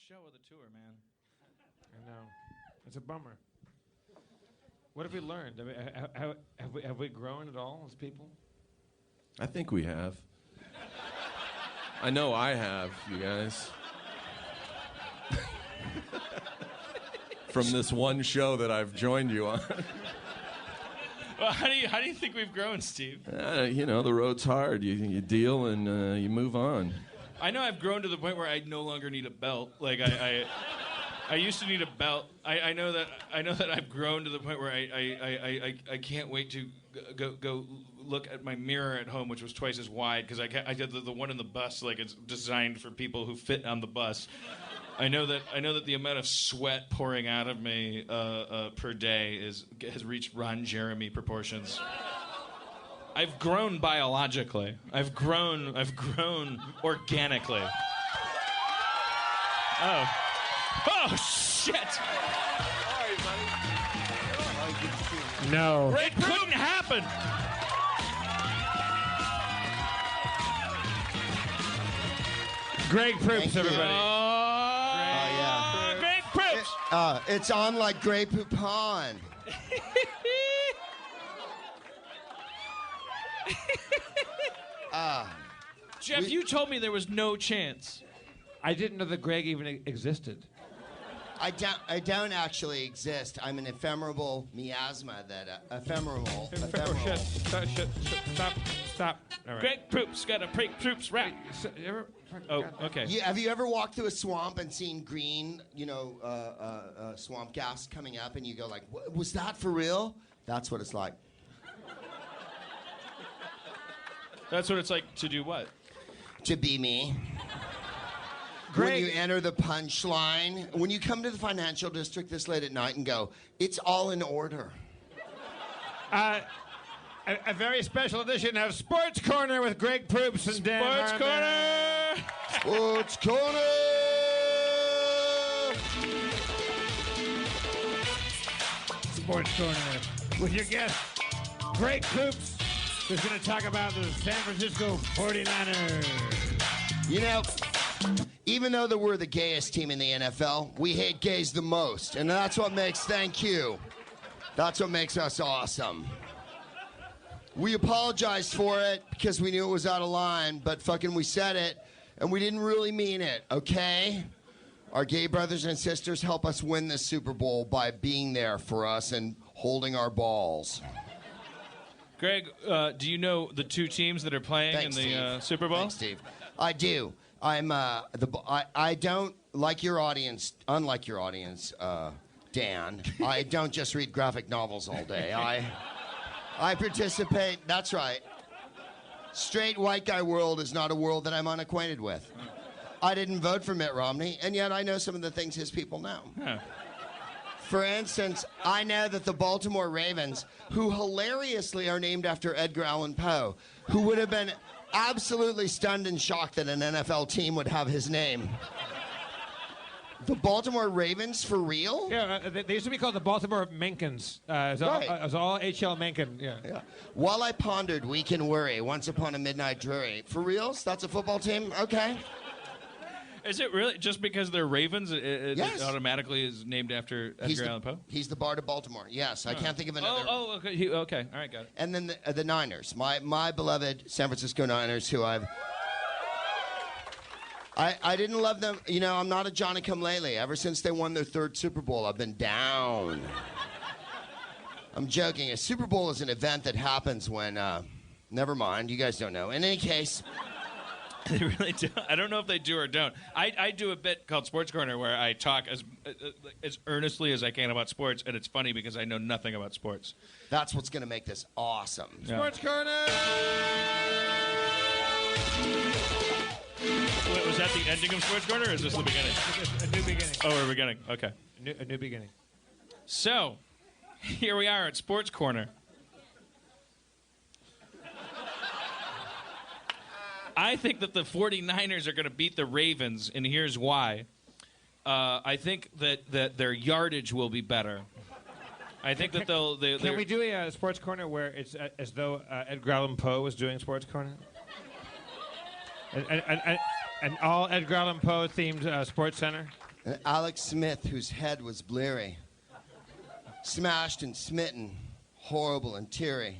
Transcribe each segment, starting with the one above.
show of the tour, man. I know. It's a bummer. What have we learned? I mean, have we grown at all as people? I think we have. I know I have, you guys. From this one show that I've joined you on. Well, how do you think we've grown, Steve? You know, the road's hard. You deal and you move on. I know I've grown to the point where I no longer need a belt. Like I used to need a belt. I know that I've grown to the point where I can't wait to go look at my mirror at home, which was twice as wide because I got the one in the bus, like it's designed for people who fit on the bus. I know that the amount of sweat pouring out of me per day has reached Ron Jeremy proportions. I've grown biologically. I've grown organically. Oh shit! Sorry, buddy. No. It couldn't happen. Greg Proops, everybody. yeah. Greg Proops. It's on like Grey Poupon. Jeff, you told me there was no chance. I didn't know that Greg even existed. I don't actually exist. I'm an ephemeral miasma that ephemeral. Shit. Stop. All right. Greg Proops got a Proops rap. Oh, okay. Have you ever walked through a swamp and seen green, swamp gas coming up, and you go like, "Was that for real?" That's what it's like. That's what it's like to do what? To be me. Greg. When you enter the punchline, when you come to the financial district this late at night and go, "It's all in order." A very special edition of Sports Corner with Greg Proops and Dan Sports Harmon. Corner! Sports Corner! Sports Corner with your guest, Greg Proops, who's going to talk about the San Francisco 49ers. You know, even though that we're the gayest team in the NFL, we hate gays the most. And that's what makes, that's what makes us awesome. We apologized for it because we knew it was out of line, but fucking we said it, and we didn't really mean it, okay? Our gay brothers and sisters help us win this Super Bowl by being there for us and holding our balls. Greg, do you know the two teams that are playing Thanks, in the Steve. Super Bowl? Thanks, Steve. I do. I don't like your audience, unlike your audience, Dan. I don't just read graphic novels all day. I participate. That's right. Straight white guy world is not a world that I'm unacquainted with. I didn't vote for Mitt Romney, and yet I know some of the things his people know. Huh. For instance, I know that the Baltimore Ravens, who hilariously are named after Edgar Allan Poe, who would have been absolutely stunned and shocked that an NFL team would have his name. The Baltimore Ravens, for real? Yeah, they used to be called the Baltimore Menkins. It was all H.L. Mencken, yeah. While I pondered weak and worry, once upon a midnight dreary. For reals? That's a football team? Okay. Is it really just because they're Ravens? It Yes. automatically is named after Edgar Allan Poe. He's the Bard of Baltimore. Yes, I can't think of another. Okay. Okay. All right, got it. And then the Niners, my beloved San Francisco Niners, who I didn't love them. You know, I'm not a Johnny-come-lately. Ever since they won their third Super Bowl, I've been down. I'm joking. A Super Bowl is an event that happens when, never mind, you guys don't know. In any case. They really do. I don't know if they do or don't. I do a bit called Sports Corner where I talk as earnestly as I can about sports, and it's funny because I know nothing about sports. That's what's going to make this awesome. Yeah. Sports Corner! Wait, was that the ending of Sports Corner, or is this the beginning? A new beginning. Oh, we're beginning. Okay. A new beginning. So, here we are at Sports Corner. I think that the 49ers are going to beat the Ravens, and here's why. I think that their yardage will be better. I think that they'll... Can we do a Sports Corner where it's as though Edgar Allan Poe was doing Sports Corner? An all Edgar Allan Poe themed Sports Center? And Alex Smith, whose head was bleary, smashed and smitten, horrible and teary.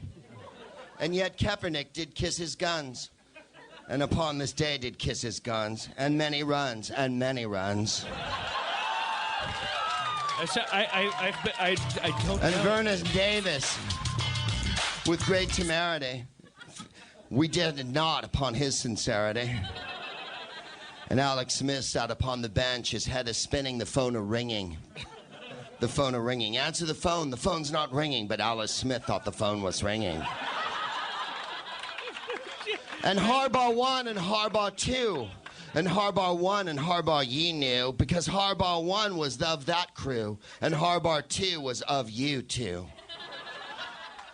And yet Kaepernick did kiss his guns, and upon this day did kiss his guns, and many runs, and many runs. I don't And know. Vernon Davis, with great temerity, we did not upon his sincerity. And Alex Smith sat upon the bench, his head is spinning, the phone a-ringing. The phone a-ringing. Answer the phone's not ringing, but Alex Smith thought the phone was ringing. And Harbaugh 1 and Harbaugh 2. And Harbaugh 1 and Harbaugh ye knew, because Harbaugh 1 was of that crew, and Harbaugh 2 was of you two.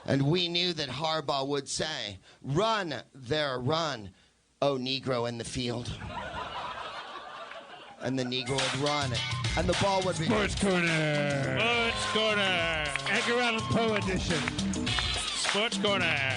And we knew that Harbaugh would say, run, there, run, oh Negro in the field. And the Negro would run, and the ball would be... Sports Corner. Sports Corner. Edgar Allan Poe edition. Sports Corner.